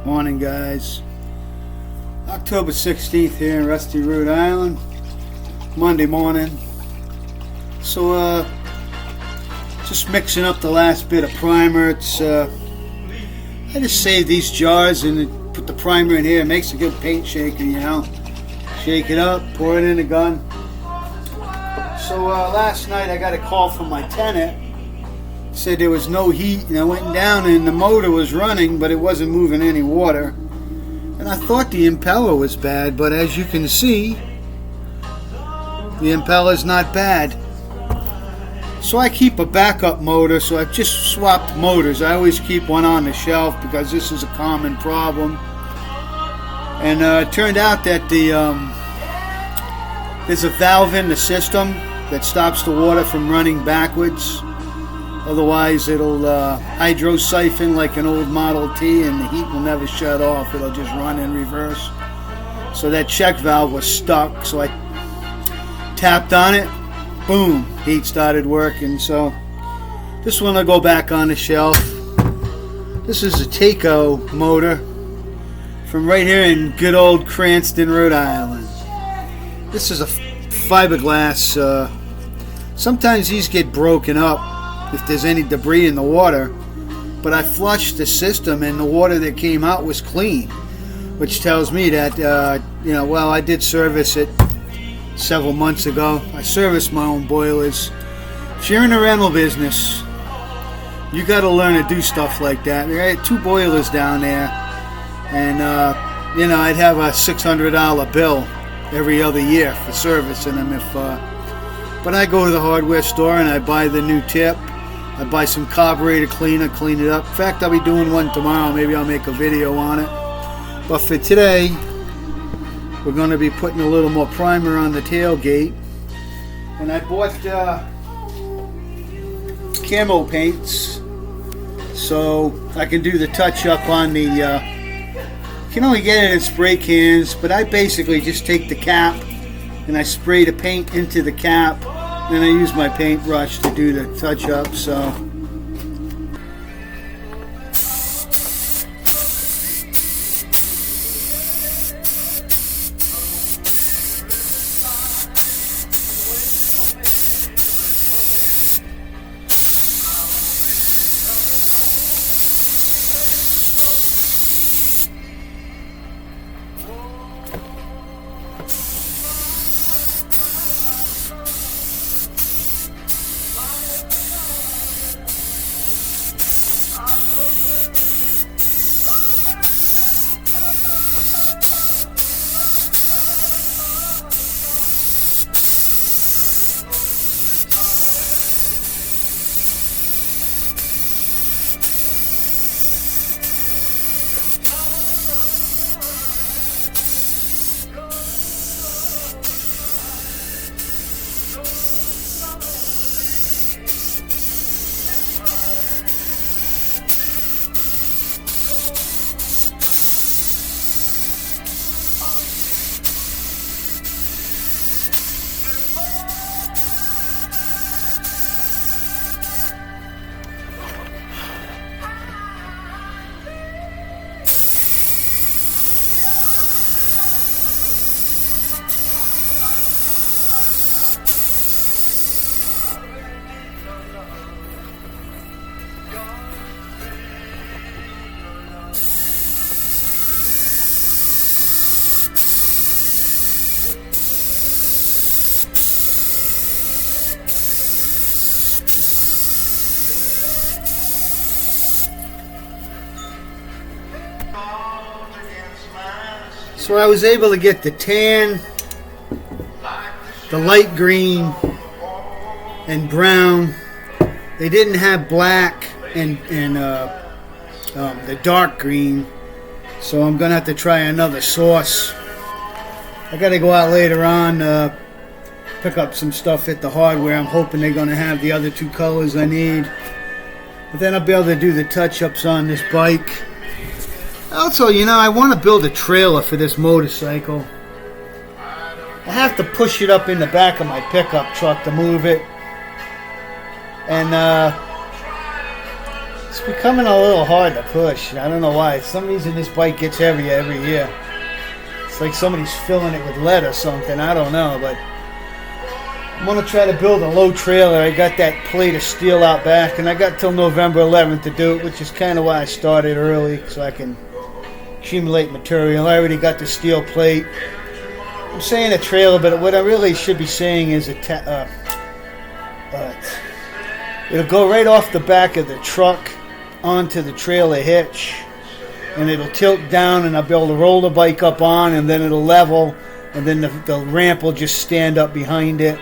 Morning, guys. October 16th here in Rusty, Rhode Island. Monday morning. So, just mixing up the last bit of primer. It's, I just saved these jars and put the primer in here. It makes a good paint shaker, you know. Shake it up, pour it in the gun. So, last night I got a call from my tenant. Said there was no heat, and I went down and the motor was running, but it wasn't moving any water. And I thought the impeller was bad, but as you can see, the impeller's not bad. So I keep a backup motor, so I've just swapped motors. I always keep one on the shelf because this is a common problem. And it turned out that there's a valve in the system that stops the water from running backwards. Otherwise, it'll hydro siphon like an old Model T, and the heat will never shut off. It'll just run in reverse. So that check valve was stuck. So I tapped on it. Boom! Heat started working. So this one will go back on the shelf. This is a Taco motor from right here in good old Cranston, Rhode Island. This is a fiberglass. Sometimes these get broken up if there's any debris in the water, but I flushed the system and the water that came out was clean, which tells me that well, I did service it several months ago. I serviced my own boilers. If you're in the rental business, you got to learn to do stuff like that. I had 2 boilers down there, and I'd have a $600 bill every other year for servicing them. But I go to the hardware store and I buy the new tip. I buy some carburetor cleaner, clean it up. In fact, I'll be doing one tomorrow. Maybe I'll make a video on it. But for today, we're going to be putting a little more primer on the tailgate. And I bought camo paints so I can do the touch-up on the... you can only get it in spray cans, but I basically just take the cap and I spray the paint into the cap. Then I use my paintbrush to do the touch-up. So I was able to get the tan, the light green, and brown. They didn't have black and the dark green, so I'm gonna have to try another source. I gotta go out later on, pick up some stuff at the hardware. I'm hoping they're gonna have the other 2 colors I need. But then I'll be able to do the touch-ups on this bike. Also, I want to build a trailer for this motorcycle. I have to push it up in the back of my pickup truck to move it. And It's becoming a little hard to push. I don't know why. For some reason this bike gets heavier every year. It's like somebody's filling it with lead or something. I don't know, but I'm going to try to build a low trailer. I got that plate of steel out back, and I got till November 11th to do it, which is kind of why I started early, so I can accumulate material. I already got the steel plate. I'm saying a trailer, but what I really should be saying is it'll go right off the back of the truck onto the trailer hitch, and it'll tilt down, and I'll be able to roll the bike up on, and then it'll level, and then the ramp will just stand up behind it.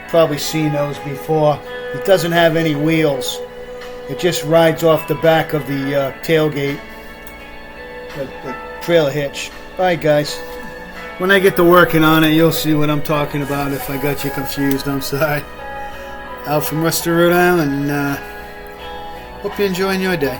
Probably seen those before. It doesn't have any wheels. It just rides off the back of the tailgate, the trailer hitch. Bye, guys. When I get to working on it, you'll see what I'm talking about. If I got you confused, I'm sorry. Out from Worcester, Rhode Island. Hope you're enjoying your day.